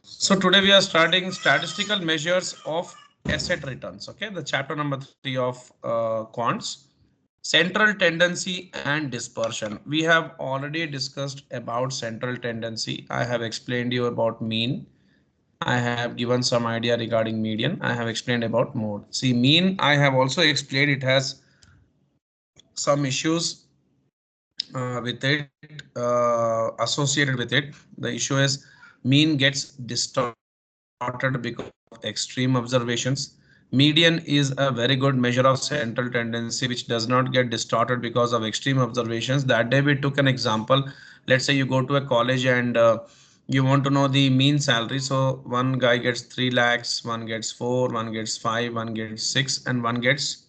So today we are starting statistical measures of asset returns. Okay, the chapter number 3 of quants, central tendency and dispersion. We have already discussed about central tendency. I have explained you about mean. I have given some idea regarding median. I have explained about mode. See, mean I have also explained it has some issues with it associated with it. The issue is mean gets distorted because of extreme observations. Median is a very good measure of central tendency which does not get distorted because of extreme observations. That day we took an example. Let's say you go to a college and you want to know the mean salary. So one guy gets 3 lakhs, one gets 4, one gets 5, one gets 6, and one gets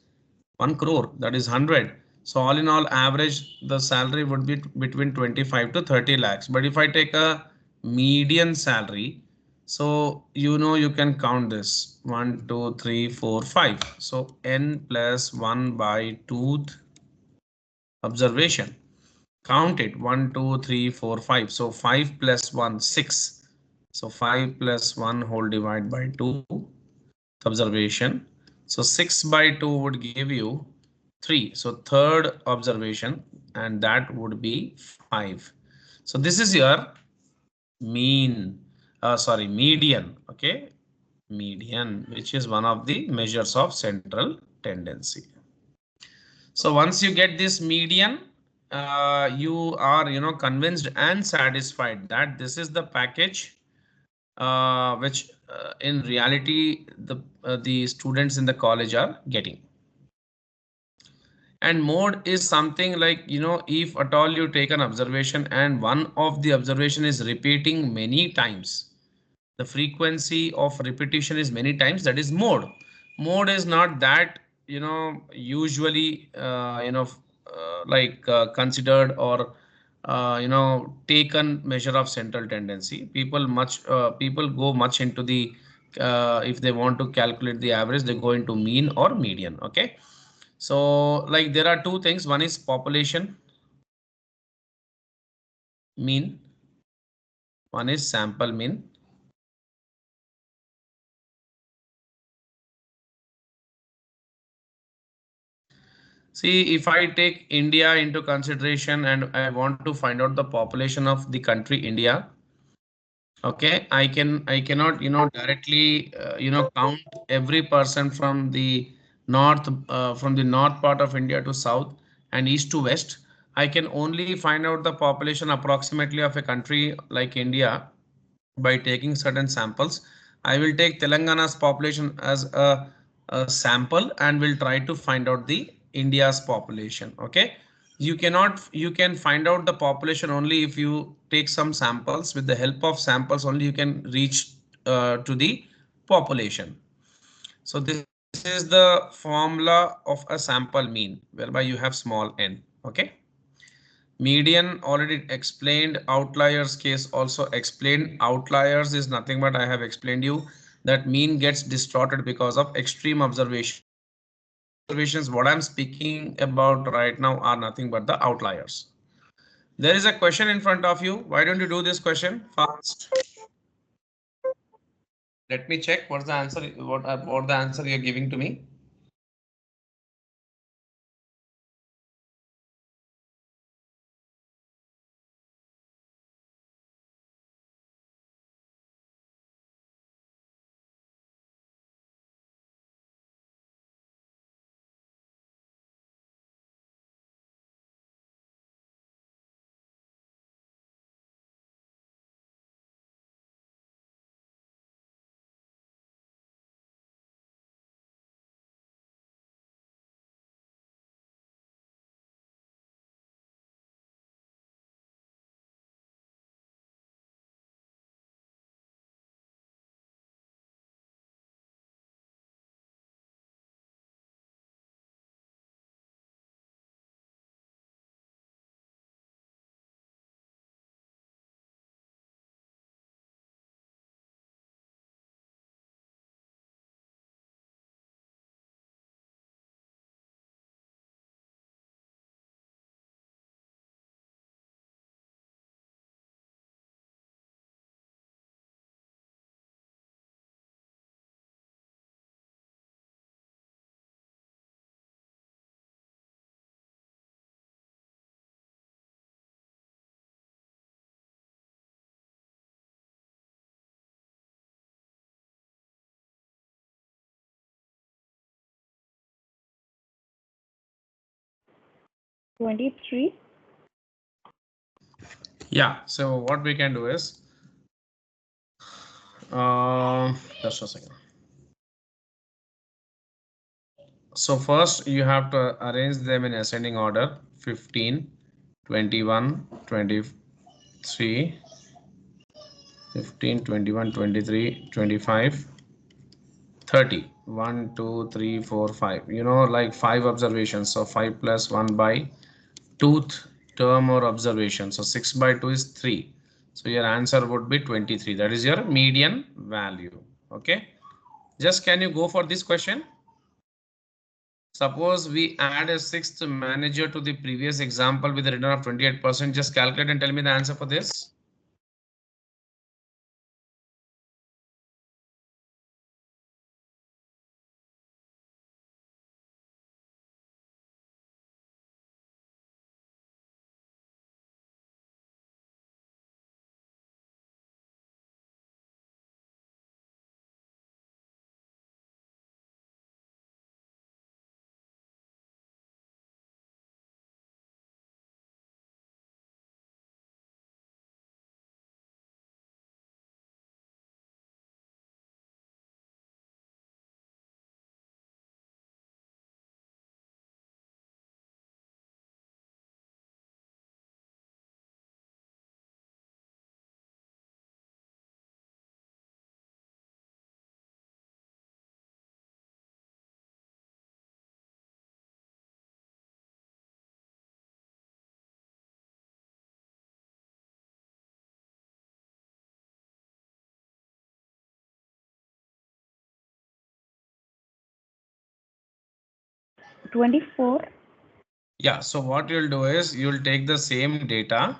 1 crore, that is 100. So all in all, average the salary would be between 25 to 30 lakhs. But if I take a median salary, so you can count this 1 2 3 4 5. So n plus 1 by 2 observation. Count it 1 2 3 4 5. So 5 plus 1 6. So 5 plus 1 whole divide by 2 observation. So 6 by 2 would give you 3. So third observation, and that would be 5. So this is your mean, median. Okay, median, which is one of the measures of central tendency. So once you get this median, you are convinced and satisfied that this is the package which in reality the students in the college are getting. And mode is something like, if at all you take an observation and one of the observation is repeating many times, the frequency of repetition is many times, that is mode. Mode is not that usually considered or taken measure of central tendency. People go much into the if they want to calculate the average, they go into mean or median. Okay, so like there are two things. One is population mean, one is sample mean. See, if I take India into consideration and I want to find out the population of the country India, okay, I cannot directly count every person from the north part of India to south and east to west. I can only find out the population approximately of a country like India by taking certain samples. I will take Telangana's population as a sample and will try to find out the India's population. Okay, you can find out the population only if you take some samples. With the help of samples only you can reach to the population. So this is the formula of a sample mean, whereby you have small n. Okay. Median already explained, outliers case also explained. Outliers is nothing but I have explained you that mean gets distorted because of extreme observations. Extreme observations, what I'm speaking about right now, are nothing but the outliers. There is a question in front of you. Why don't you do this question fast? Let me check what's the answer, what the answer you're giving to me. 23. Yeah, so what we can do is, just a second. So first you have to arrange them in ascending order: 15, 21, 23, 15, 21, 23, 25, 30. 1, 2, 3, 4, 5. Like five observations. So 5 plus 1 by tooth, term or observation. So 6 by 2 is 3. So your answer would be 23. That is your median value. Okay. Just can you go for this question? Suppose we add a sixth manager to the previous example with a return of 28%. Just calculate and tell me the answer for this. Twenty-four. Yeah, so what you'll do is you'll take the same data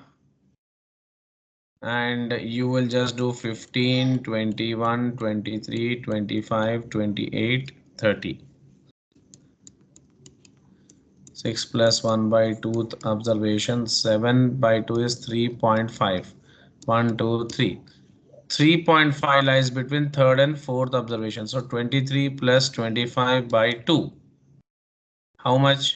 and you will just do 15, 21, 23, 25, 28, 30. 6 plus 1 by 2 observation. 7 by 2 is 3.5. 1, 2, 3. 3.5 lies between third and fourth observation. So 23 plus 25 by 2. How much?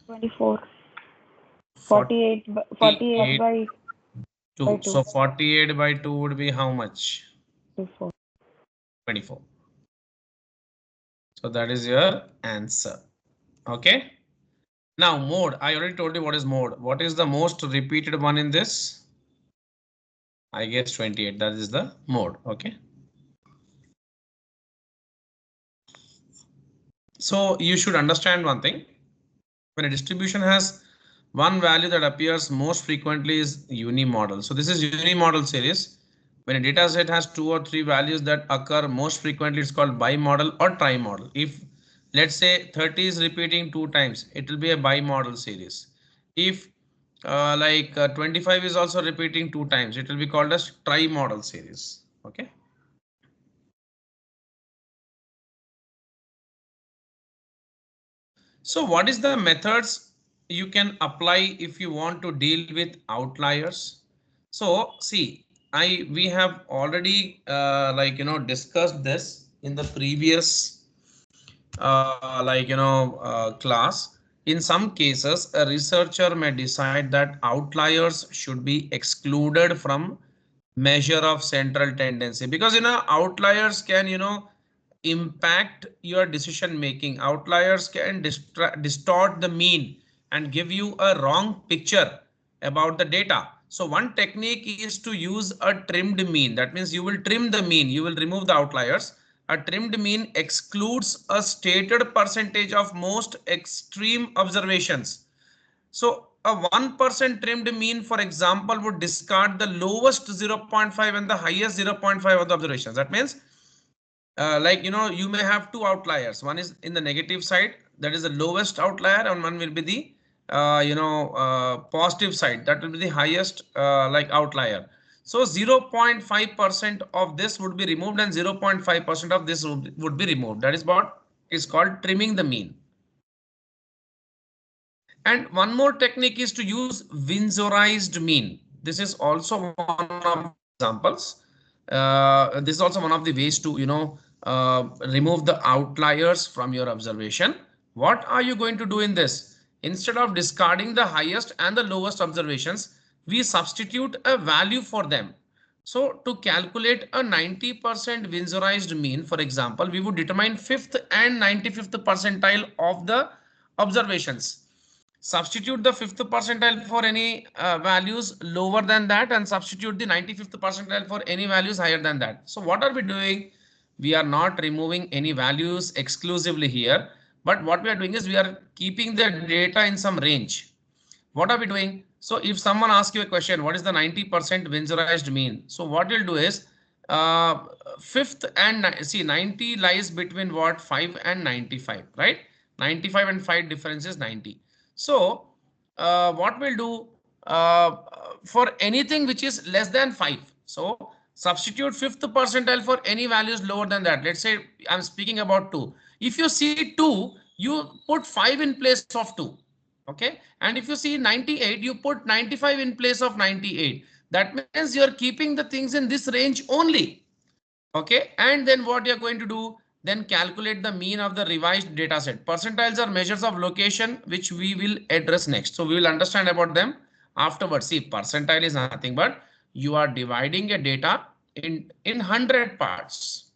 24. 48 48 by 2. 2. So 48 by 2 would be how much? 24. 24. So that is your answer. Okay. Now mode. I already told you what is mode. What is the most repeated one in this? I guess 28. That is the mode. Okay. So you should understand one thing. When a distribution has one value that appears most frequently is unimodel. So this is unimodel series. When a data set has two or three values that occur most frequently, it's called bimodal or trimodal. If let's say 30 is repeating two times, it will be a bimodal series. If 25 is also repeating two times, it will be called as trimodal series. Okay. So what is the methods you can apply if you want to deal with outliers? So see, we have already discussed this in the previous class. In some cases, a researcher may decide that outliers should be excluded from measure of central tendency, because outliers can impact your decision making. Outliers can distort the mean and give you a wrong picture about the data. So one technique is to use a trimmed mean. That means you will trim the mean, you will remove the outliers. A trimmed mean excludes a stated percentage of most extreme observations. So a 1% trimmed mean, for example, would discard the lowest 0.5 and the highest 0.5 of the observations. That means you may have two outliers. One is in the negative side, that is the lowest outlier, and one will be the positive side, that will be the highest outlier. So 0.5% of this would be removed and 0.5% of this would be removed. That is what is called trimming the mean. And one more technique is to use Windsorized mean. This is also one of the examples. This is also one of the ways to remove the outliers from your observation. What are you going to do in this? Instead of discarding the highest and the lowest observations, we substitute a value for them. So to calculate a 90% Winsorized mean, for example, we would determine 5th and 95th percentile of the observations. Substitute the 5th percentile for any values lower than that and substitute the 95th percentile for any values higher than that. So what are we doing? We are not removing any values exclusively here, but what we are doing is we are keeping the data in some range. What are we doing? So if someone asks you a question, what is the 90% Winsorized mean? So what you'll do is uh, fifth and see 90 lies between what 5 and 95, right? 95 and 5 difference is 90. So what we'll do for anything which is less than 5. So substitute 5th percentile for any values lower than that. Let's say I'm speaking about 2. If you see 2, you put 5 in place of 2. Okay, and if you see 98, you put 95 in place of 98. That means you're keeping the things in this range only. Okay, and then what you're going to do, then calculate the mean of the revised data set. Percentiles are measures of location which we will address next, so we will understand about them afterwards. See, percentile is nothing but you are dividing a data in 100 parts.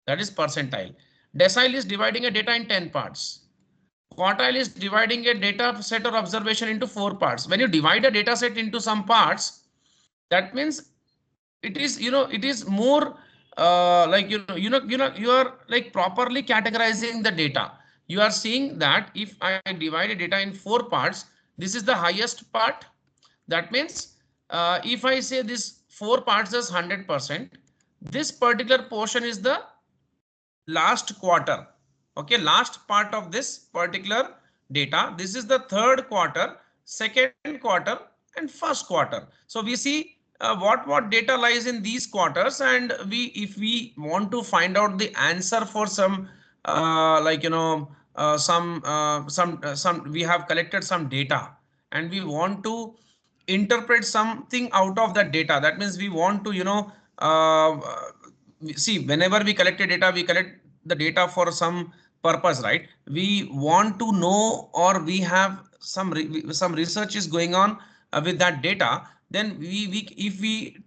That is percentile. Decile is dividing a data in 10 parts. Quartile is dividing a data set or observation into 4 parts. When you divide a data set into some parts, that means it is, it is more like, you are like properly categorizing the data. You are seeing that if I divide a data in 4 parts, this is the highest part. That means if I say this 4 parts is 100%, this particular portion is the last quarter. Okay, last part of this particular data. This is the third quarter, second quarter, and first quarter. So we see what data lies in these quarters, and if we want to find out the answer for some like some we have collected some data and we want to interpret something out of that data. That means we want to see, whenever we collect data, we collect the data for some purpose, right? We want to know, or we have some research is going on with that data. Then we if we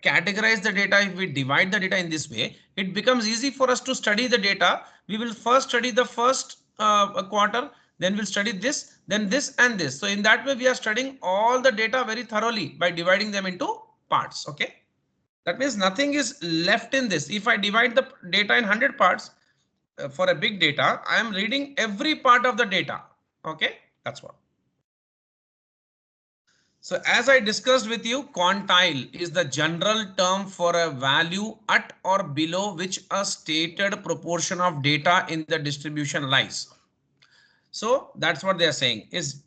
categorize the data, if we divide the data in this way, it becomes easy for us to study the data. We will first study the first quarter, then we'll study this, then this and this. So in that way, we are studying all the data very thoroughly by dividing them into parts. Okay. That means nothing is left in this. If I divide the data in 100 parts for a big data, I am reading every part of the data. Okay, that's what. So as I discussed with you, quantile is the general term for a value at or below which a stated proportion of data in the distribution lies. So that's what they are saying is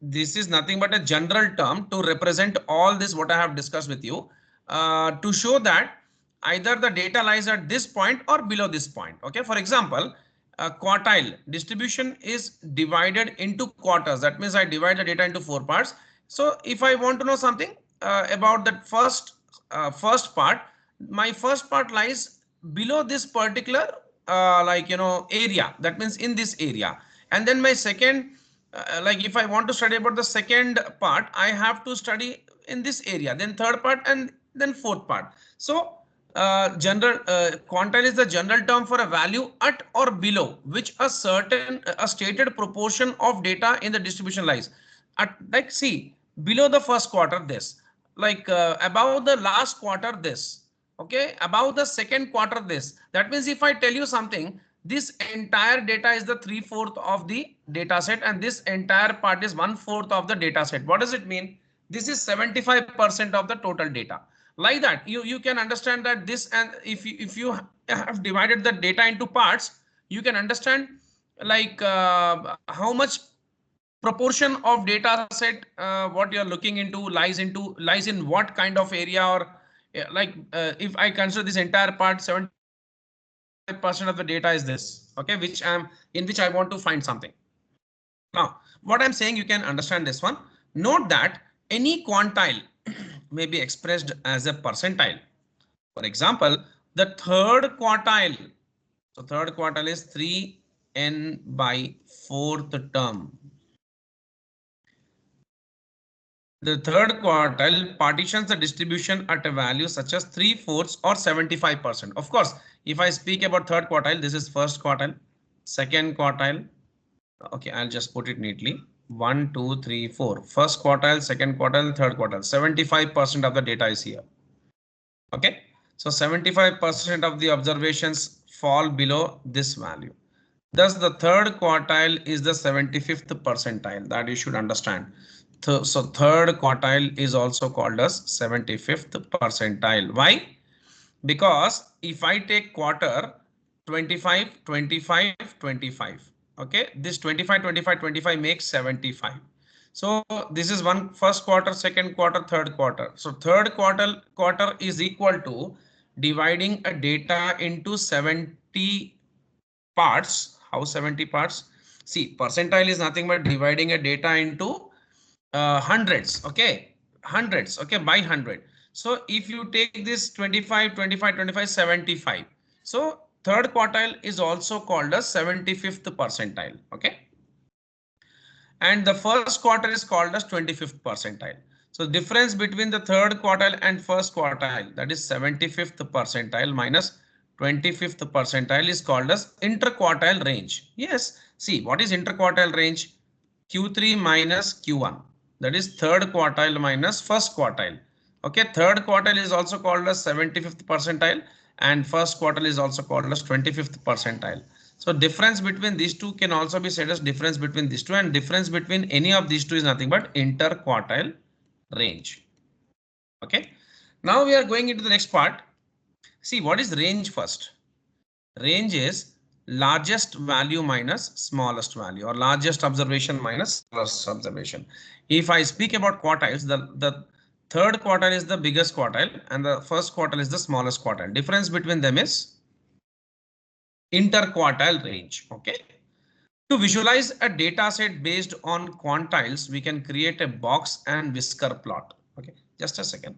this is nothing but a general term to represent all this what I have discussed with you to show that either the data lies at this point or below this point. Okay, for example, quartile distribution is divided into quarters. That means I divide the data into 4 parts. So if I want to know something about that first part, my first part lies below this particular area. That means in this area. And then my second, like if I want to study about the second part, I have to study in this area, then third part, and then fourth part. So general quantile is the general term for a value at or below which a stated proportion of data in the distribution lies. At, like, see, below the first quarter this, like above the last quarter this, okay, above the second quarter this. That means if I tell you something, this entire data is the 3/4 of the data set and this entire part is 1/4 of the data set. What does it mean? This is 75% of the total data. Like that, you can understand that this, and if you have divided the data into parts, you can understand like how much proportion of data set what you're looking into lies in what kind of area, or if I consider this entire part, 75% of the data is this. Okay, in which I want to find something. Now what I'm saying, you can understand this one. Note that any quantile may be expressed as a percentile. For example, the third quartile So third quartile is 3n by fourth term. The third quartile partitions the distribution at a value such as 3/4 or 75%. Of course, if I speak about third quartile, this is first quartile, second quartile. Okay, I'll just put it neatly. 1, 2, 3, 4. First quartile, second quartile, third quartile. 75% of the data is here. Okay, so 75% of the observations fall below this value. Thus, the third quartile is the 75th percentile, that you should understand. So third quartile is also called as 75th percentile. Why? Because if I take quarter 25, 25, 25, okay, this 25, 25, 25 makes 75. So this is one first quarter, second quarter, third quarter. So third quarter is equal to dividing a data into 70 parts. How 70 parts? See, percentile is nothing but dividing a data into hundreds. Okay, hundreds. Okay, by 100. So if you take this 25, 25, 25, 75. So third quartile is also called as 75th percentile. Okay, and the first quarter is called as 25th percentile. So difference between the third quartile and first quartile, that is 75th percentile minus 25th percentile, is called as interquartile range. Yes, see what is interquartile range? Q3 minus Q1, that is third quartile minus first quartile. Okay, third quartile is also called as 75th percentile and first quartile is also called as 25th percentile. So difference between these two can also be said as difference between these two, and difference between any of these two is nothing but interquartile range. Okay, now we are going into the next part. See what is range first. Range is largest value minus smallest value, or largest observation minus smallest observation. If I speak about quartiles, the third quartile is the biggest quartile and the first quartile is the smallest quartile. Difference between them is interquartile range. Okay. To visualize a data set based on quantiles, we can create a box and whisker plot. Okay, just a second.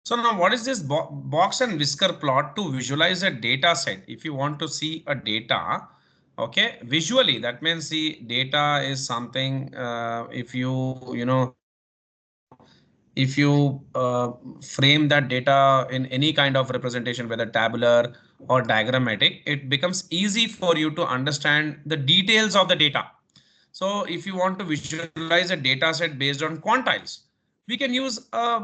So now what is this box and whisker plot to visualize a data set? If you want to see a data, okay, visually, that means the data is something, if if you frame that data in any kind of representation, whether tabular or diagrammatic, it becomes easy for you to understand the details of the data. So if you want to visualize a data set based on quantiles, we can use a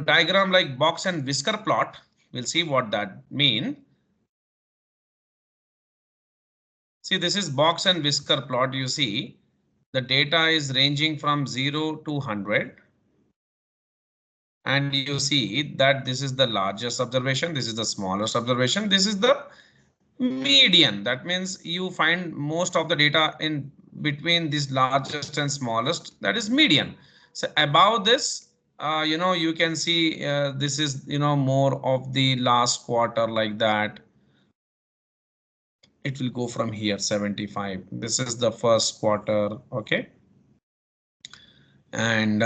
diagram like box and whisker plot. We'll see what that mean. See, this is box and whisker plot. You see, the data is ranging from 0 to 100. And you see that this is the largest observation, this is the smallest observation, this is the median. That means you find most of the data in between this largest and smallest, that is median. So above this, you can see this is more of the last quarter, like that. It will go from here 75. This is the first quarter, okay. And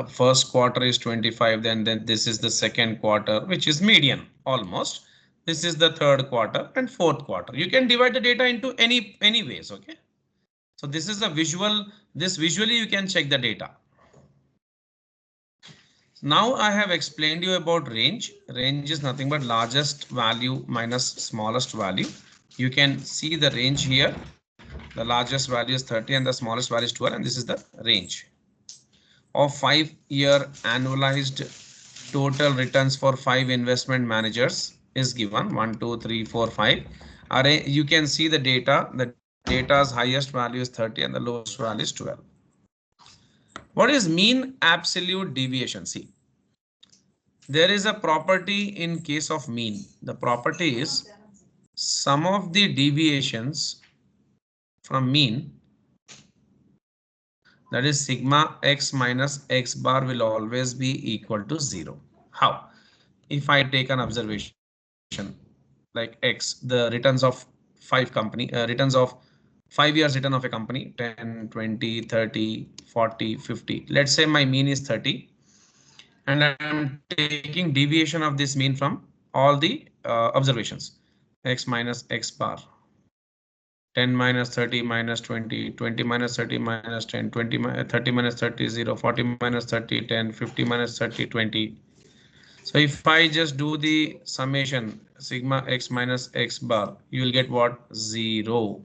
first quarter is 25, then this is the second quarter, which is median almost. This is the third quarter and fourth quarter. You can divide the data into any ways, okay. So this is a visual, this visually you can check the data. Now I have explained you about range. Range is nothing but largest value minus smallest value. You can see the range here. The largest value is 30 and the smallest value is 12, and this is the range of 5-year annualized total returns for 5 investment managers is given 1, 2, 3, 4, 5. You can see the data. The data's highest value is 30 and the lowest value is 12. What is mean absolute deviation? See, there is a property in case of mean. The property is sum of the deviations from mean, that is sigma x minus x bar, will always be equal to 0. How? If I take an observation like X, the returns of 5 years return of a company, 10, 20, 30, 40, 50. Let's say my mean is 30, and I'm taking deviation of this mean from all the observations. X minus x bar, 10 minus 30 minus 20, 20 minus 30 minus 10, 20 30 minus 30, 0, 40 minus 30, 10, 50 minus 30, 20. So if I just do the summation sigma x minus x bar, you will get what? 0.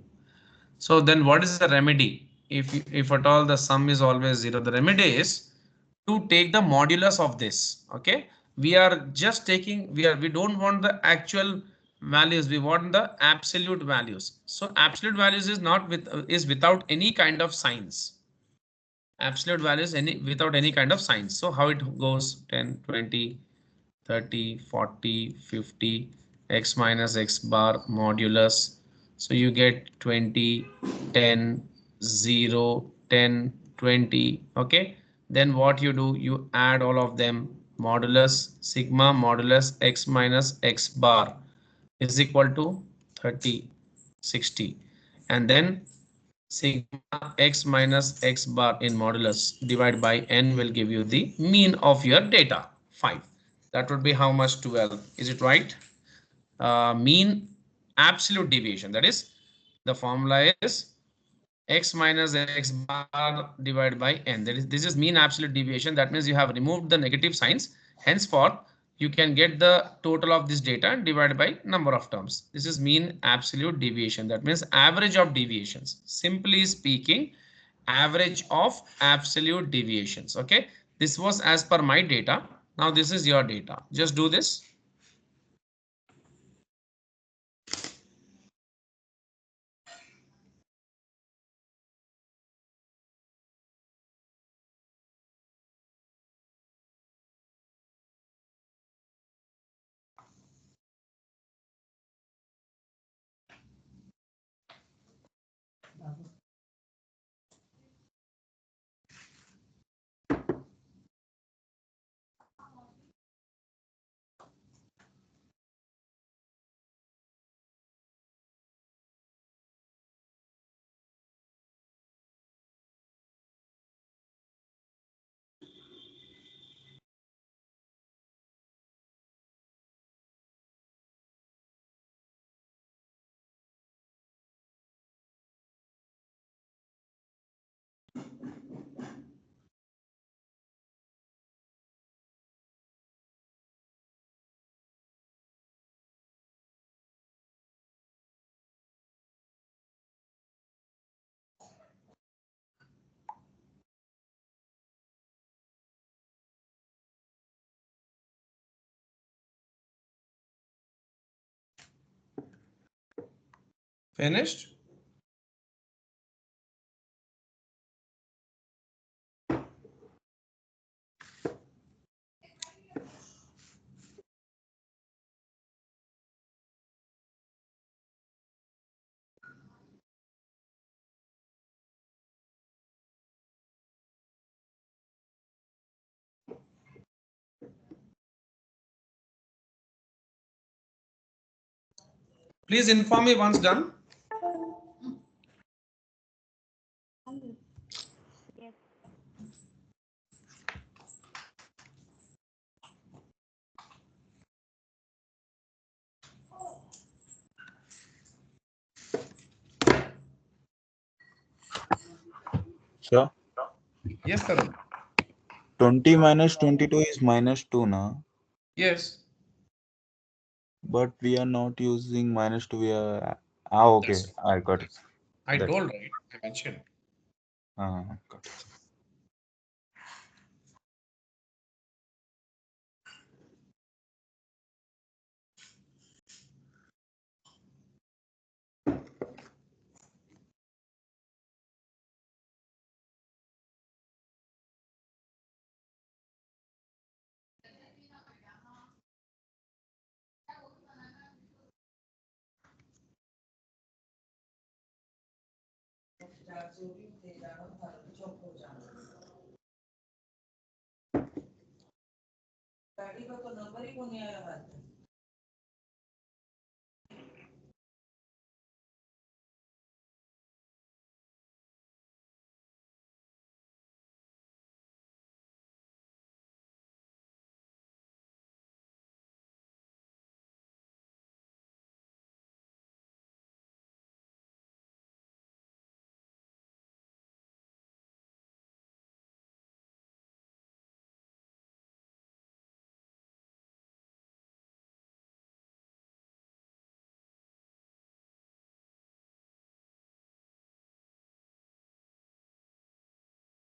So then what is the remedy? If at all the sum is always 0, the remedy is to take the modulus of this. Okay, we are just taking, we don't want the actual values, we want the absolute values. So absolute values is not with is without any kind of signs. Absolute values without any kind of signs. So how it goes? 10, 20, 30, 40, 50, x minus x bar modulus. So you get 20, 10, 0, 10, 20. Okay. Then what you do, you add all of them. Modulus sigma modulus x minus x bar is equal to 30, 60. And then sigma x minus x bar in modulus divided by n will give you the mean of your data, 5. That would be how much? 12. Is it right? Mean absolute deviation, that is, the formula is x minus x bar divided by n. That is, this is mean absolute deviation. That means you have removed the negative signs. Henceforth, you can get the total of this data and divide by number of terms. This is mean absolute deviation. That means average of deviations. Simply speaking, average of absolute deviations. Okay. This was as per my data. Now this is your data. Just do this. Finished? Please inform me once done. Yes. Sure. Yes, Tarun. 20 minus 22 is minus 2 now, Yes. but we are not using minus 2. We are. Okay. That's I got it. that's I That's told, right? I mentioned. got it.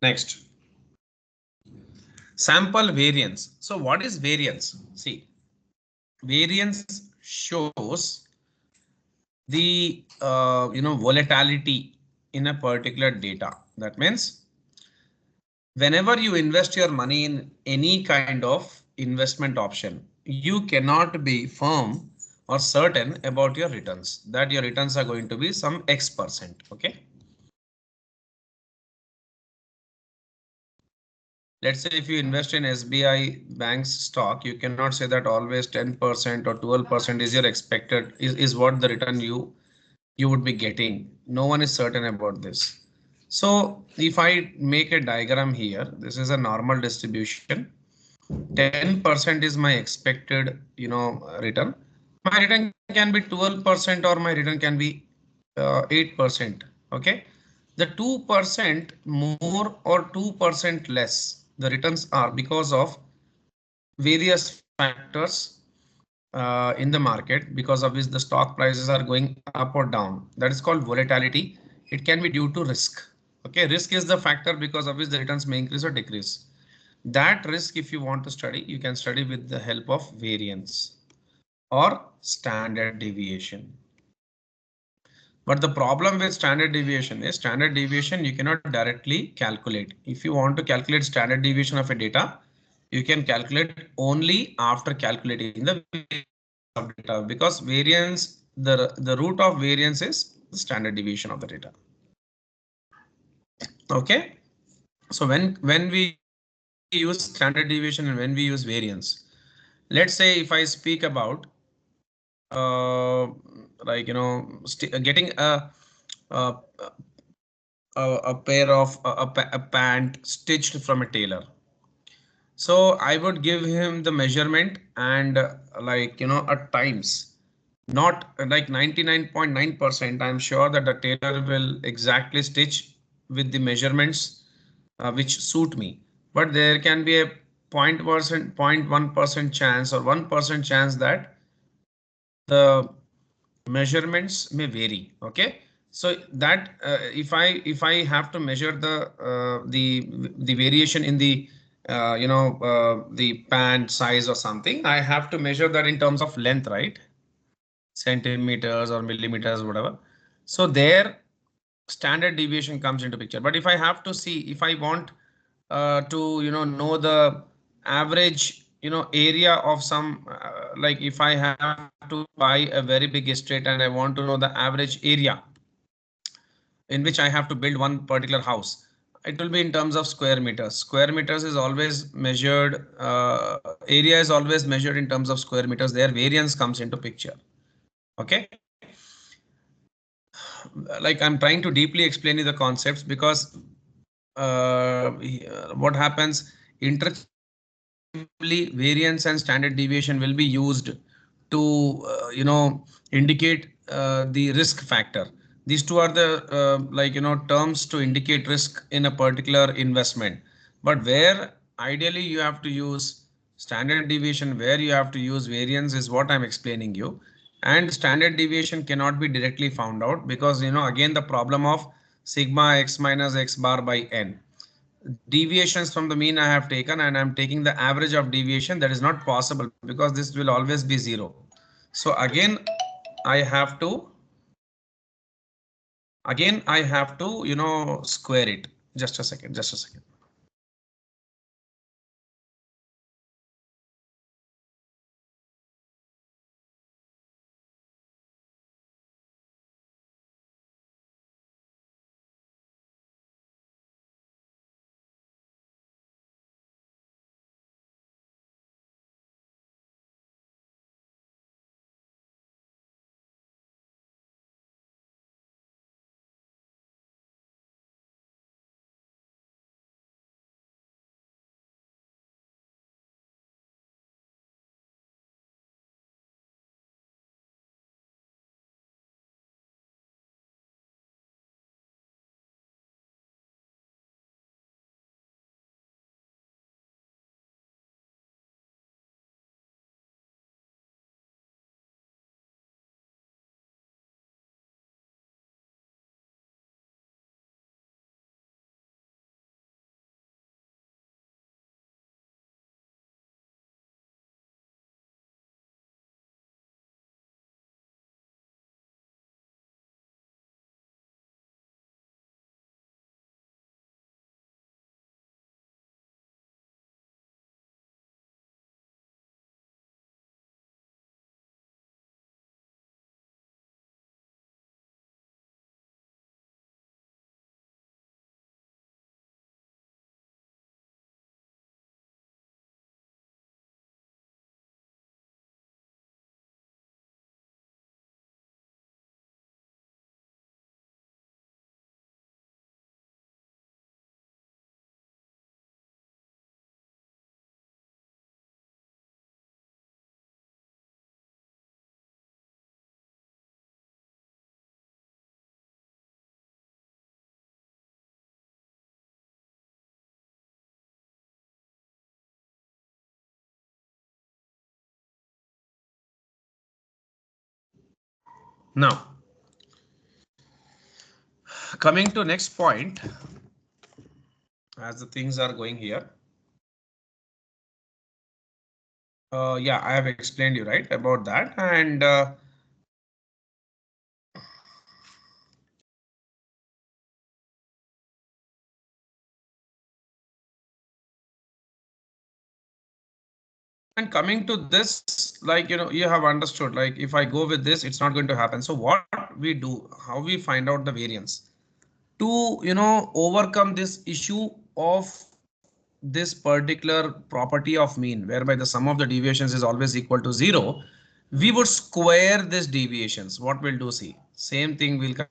Next, sample variance. So what is variance? See, variance shows the volatility in a particular data. That means whenever you invest your money in any kind of investment option, you cannot be firm or certain about your returns, that your returns are going to be some X%. Okay. Let's say if you invest in SBI bank's stock, you cannot say that always 10% or 12% is your expected is what the return you would be getting. No one is certain about this. So if I make a diagram here, this is a normal distribution. 10% is my expected, return. My return can be 12% or my return can be 8%. Okay. The 2% more or 2% less, the returns are because of various factors in the market, because of which the stock prices are going up or down. That is called volatility. It can be due to risk. Okay, risk is the factor because of which the returns may increase or decrease. That risk, if you want to study, you can study with the help of variance or standard deviation. But the problem with standard deviation you cannot directly calculate. If you want to calculate standard deviation of a data, you can calculate only after calculating the variance of data, because variance, the root of variance is the standard deviation of the data. Okay. So when we use standard deviation and when we use variance, let's say if I speak about uh, getting a a pair of a pant stitched from a tailor. So I would give him the measurement and at times, not like 99.9%. I'm sure that the tailor will exactly stitch with the measurements which suit me. But there can be a 0.1% chance or 1% chance that the measurements may vary. Okay. So that if I have to measure the variation in the pant size or something, I have to measure that in terms of length, right? Centimeters or millimeters, whatever. So there standard deviation comes into picture. But if I have to see, if I want to know the average area of some like if I have to buy a very big estate and I want to know the average area in which I have to build one particular house, it will be in terms of square meters. Square meters is always measured, area is always measured in terms of square meters. Their variance comes into picture. Okay, like I'm trying to deeply explain you the concepts because what happens interchangeably, variance and standard deviation will be used to indicate the risk factor. These two are the terms to indicate risk in a particular investment. But where ideally you have to use standard deviation, where you have to use variance is what I'm explaining you. And standard deviation cannot be directly found out because again the problem of sigma x minus x bar by n. Deviations from the mean I have taken and I'm taking the average of deviation. That is not possible because this will always be zero. So again I have to square it. Just a second, just a second. Now coming to next point, as the things are going here. Yeah, I have explained you right about that. And and coming to this, like you have understood, like if I go with this, it's not going to happen. So what we do, how we find out the variance to overcome this issue of this particular property of mean, whereby the sum of the deviations is always equal to zero. We would square this deviations. What we'll do, see, same thing will come